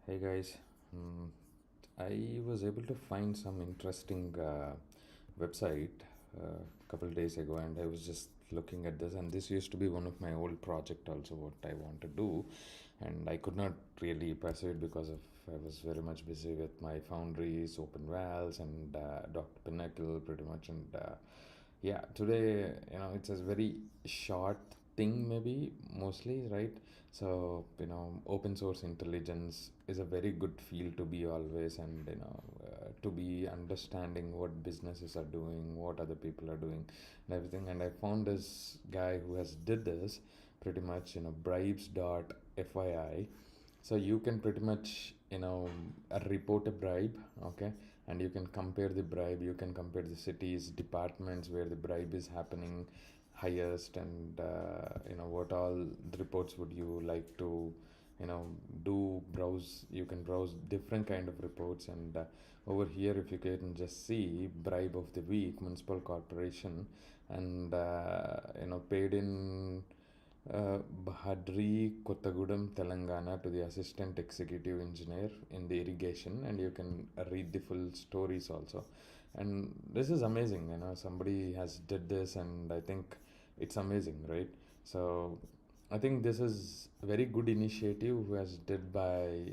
Hey guys, mm, I was able to find some interesting website a couple days ago, and I was just looking at this. And this used to be one of my old project, also what I want to do, and I could not really pursue it because of I was very much busy with my foundries, OpenVals, and Dr.Pinnacle, pretty much, and yeah, today it's a very short thing, maybe mostly, right? So open source intelligence is a very good field to be always, and to be understanding what businesses are doing, what other people are doing, and everything. And I found this guy who has did this pretty much, bribes.fyi. So you can pretty much report a bribe, okay, and you can compare the bribe, you can compare the cities, departments where the bribe is happening highest, and what all the reports would you like to you know do browse. You can browse different kind of reports, and over here, if you can just see bribe of the week, municipal corporation, and paid in Bahadri, Kottagudam, Telangana, to the assistant executive engineer in the irrigation, and you can read the full stories also. And this is amazing, somebody has did this, and I think it's amazing, right? So I think this is a very good initiative who has did by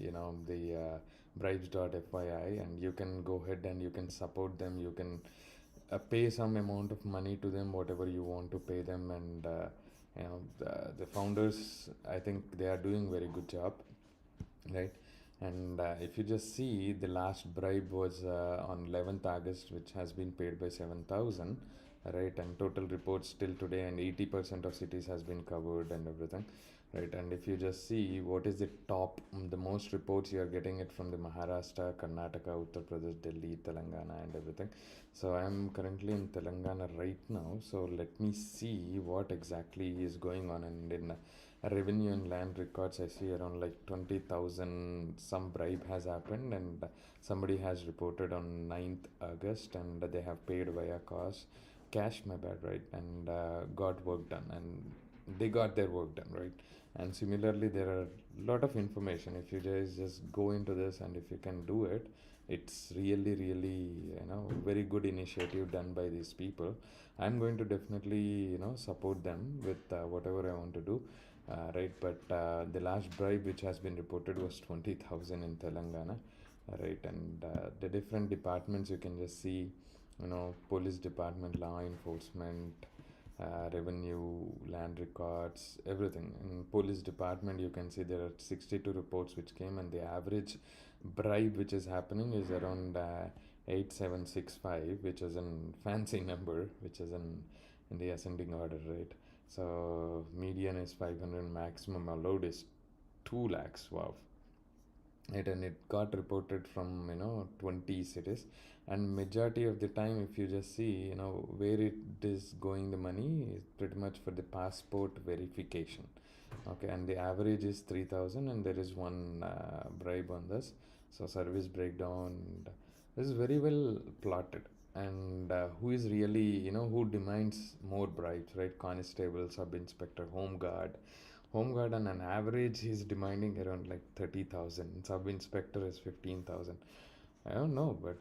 the bribes.fyi, and you can go ahead and you can support them. You can pay some amount of money to them, whatever you want to pay them, and the founders, I think they are doing very good job, right? And if you just see, the last bribe was on 11th August, which has been paid by 7,000, right? And total reports till today, and 80% of cities has been covered and everything, right? And if you just see what is the top, the most reports, you are getting it from the Maharashtra, Karnataka, Uttar Pradesh, Delhi, Telangana, and everything. So I am currently in Telangana right now. So let me see what exactly is going on. And in revenue and land records, I see around like 20,000 some bribe has happened, and somebody has reported on 9th August, and they have paid via cash, my bad, right? And got work done, and they got their work done, right? And similarly, there are a lot of information. If you guys just go into this, and if you can do it, it's really really very good initiative done by these people. I'm going to definitely support them with whatever I want to do, right? But the last bribe which has been reported was 20,000 in Telangana, right? And the different departments, you can just see, police department, law enforcement, revenue, land records, everything. In police department, you can see there are 62 reports which came, and the average bribe which is happening is around 8765, which is a fancy number, which is in the ascending order, right? So median is 500, maximum allowed is 2 lakhs. Wow. And it got reported from 20 cities, and majority of the time, if you just see where it is going, the money is pretty much for the passport verification, okay? And the average is 3,000, and there is one bribe on this. So service breakdown, this is very well plotted. And who is really, who demands more bribes, right? Constable, sub inspector, home guard. Home guard on an average is demanding around like 30,000. Sub inspector is 15,000. I don't know, but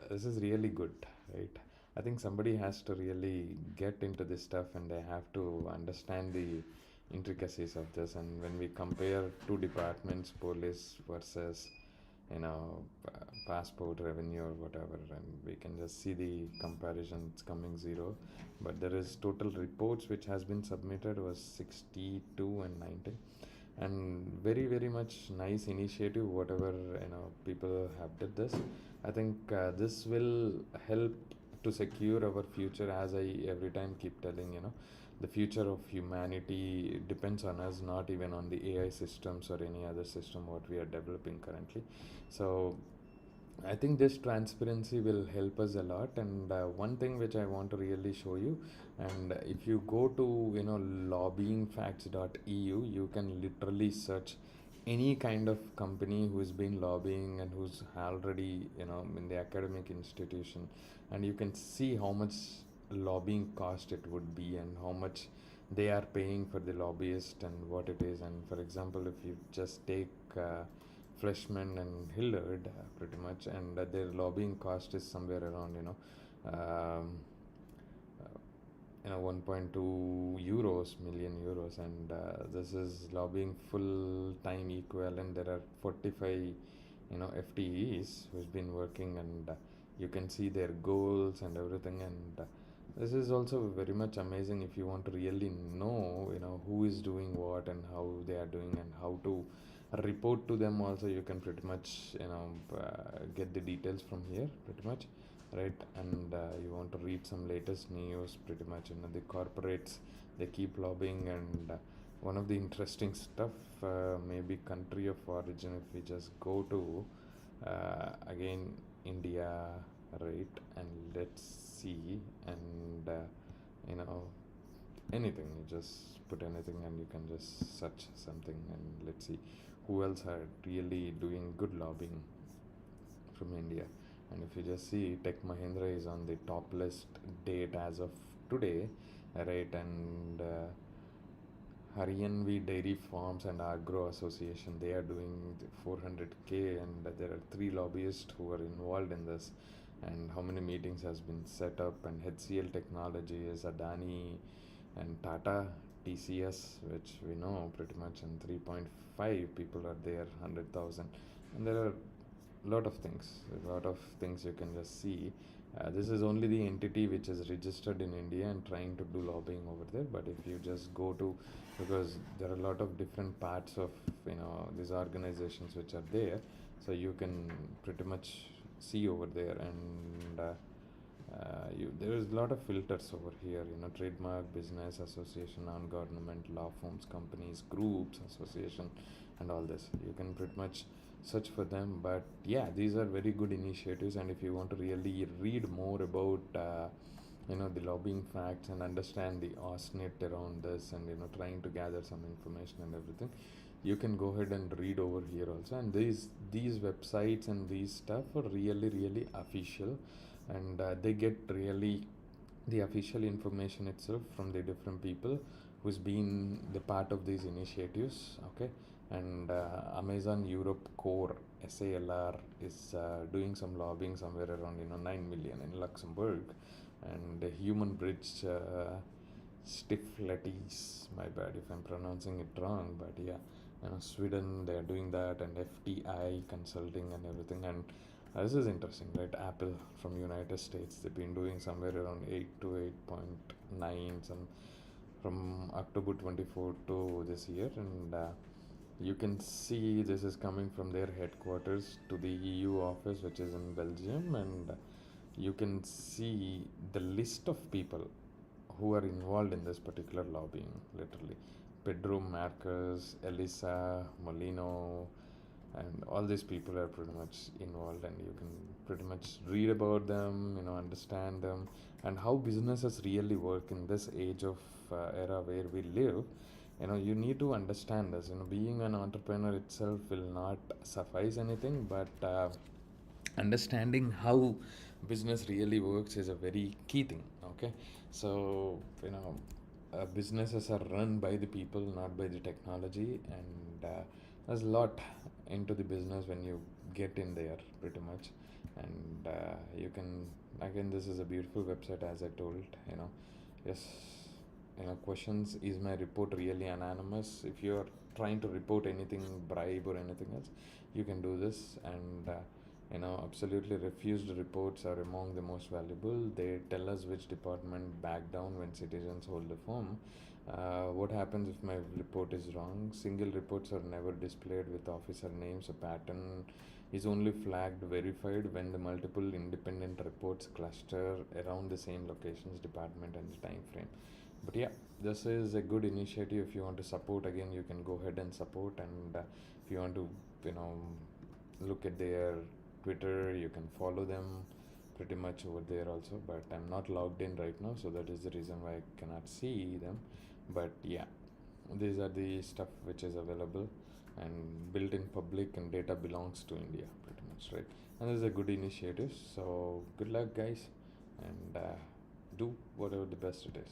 this is really good, right? I think somebody has to really get into this stuff, and they have to understand the intricacies of this. And when we compare two departments, police versus passport, revenue, or whatever, and we can just see the comparisons coming zero. But there is total reports which has been submitted was 62 and 90, and very very much nice initiative, whatever people have did this. I think this will help to secure our future, as I every time keep telling. The future of humanity depends on us, not even on the AI systems or any other system what we are developing currently. So I think this transparency will help us a lot. And one thing which I want to really show you, and if you go to lobbyingfacts.eu, you can literally search any kind of company who has been lobbying and who's already in the academic institution, and you can see how much lobbying cost it would be, and how much they are paying for the lobbyist, and what it is. And for example, if you just take Fleshman and Hillard, pretty much, and their lobbying cost is somewhere around, um, 1.2 euros, million euros, and this is lobbying full time equivalent. There are 45, FTEs who's been working, and you can see their goals and everything, and this is also very much amazing if you want to really know, who is doing what and how they are doing and how to report to them. Also, you can pretty much, get the details from here, pretty much, right? And you want to read some latest news, pretty much, the corporates, they keep lobbying, and one of the interesting stuff, maybe country of origin, if we just go to again India, right? And let's see, and anything, you just put anything and you can just search something, and let's see who else are really doing good lobbying from India. And if you just see, Tech Mahindra is on the top list date as of today, right? And Haryanvi Dairy Farms and Agro Association, they are doing 400k, and there are 3 lobbyists who are involved in this, and how many meetings has been set up. And HCL Technologies, Adani and Tata, TCS, which we know pretty much, and 3.5 people are there, 100,000, and there are a lot of things you can just see. This is only the entity which is registered in India and trying to do lobbying over there. But if you just go to, because there are a lot of different parts of these organizations which are there, so you can pretty much see over there. And there is a lot of filters over here, trademark, business association, non-government, law firms, companies, groups, association, and all this. You can pretty much search for them. But yeah, these are very good initiatives, and if you want to really read more about the lobbying facts and understand the OSINT around this, and trying to gather some information and everything, you can go ahead and read over here also. And these websites and these stuff are really, really official, and they get really the official information itself from the different people who's been the part of these initiatives. Okay. And Amazon Europe Core, SALR, is doing some lobbying somewhere around 9 million in Luxembourg. And Human Bridge, Stifletis, my bad if I'm pronouncing it wrong, but yeah, Sweden, they are doing that, and FTI Consulting and everything. And this is interesting, right? Apple from United States, they've been doing somewhere around 8 to 8.9, some from October 24 to this year. And you can see this is coming from their headquarters to the EU office, which is in Belgium, and you can see the list of people who are involved in this particular lobbying, literally. Pedro Marcos, Elisa Molino, and all these people are pretty much involved, and you can pretty much read about them, understand them, and how businesses really work in this age of era where we live. You need to understand this. Being an entrepreneur itself will not suffice anything, but understanding how business really works is a very key thing. Okay, so businesses are run by the people, not by the technology, and there's a lot into the business when you get in there, pretty much. And you can, again, this is a beautiful website, as I told. Yes, questions: is my report really anonymous? If you're trying to report anything, bribe or anything else, you can do this. And absolutely refused reports are among the most valuable. They tell us which department back down when citizens hold the form. What happens if my report is wrong? Single reports are never displayed with officer names. A pattern is only flagged verified when the multiple independent reports cluster around the same locations, department, and the time frame. But yeah, this is a good initiative. If you want to support, again, you can go ahead and support. And if you want to look at their Twitter, you can follow them pretty much over there also. But I'm not logged in right now, so that is the reason why I cannot see them. But yeah, these are the stuff which is available and built in public, and data belongs to India, pretty much, right? And this is a good initiative. So good luck, guys, and do whatever the best it is.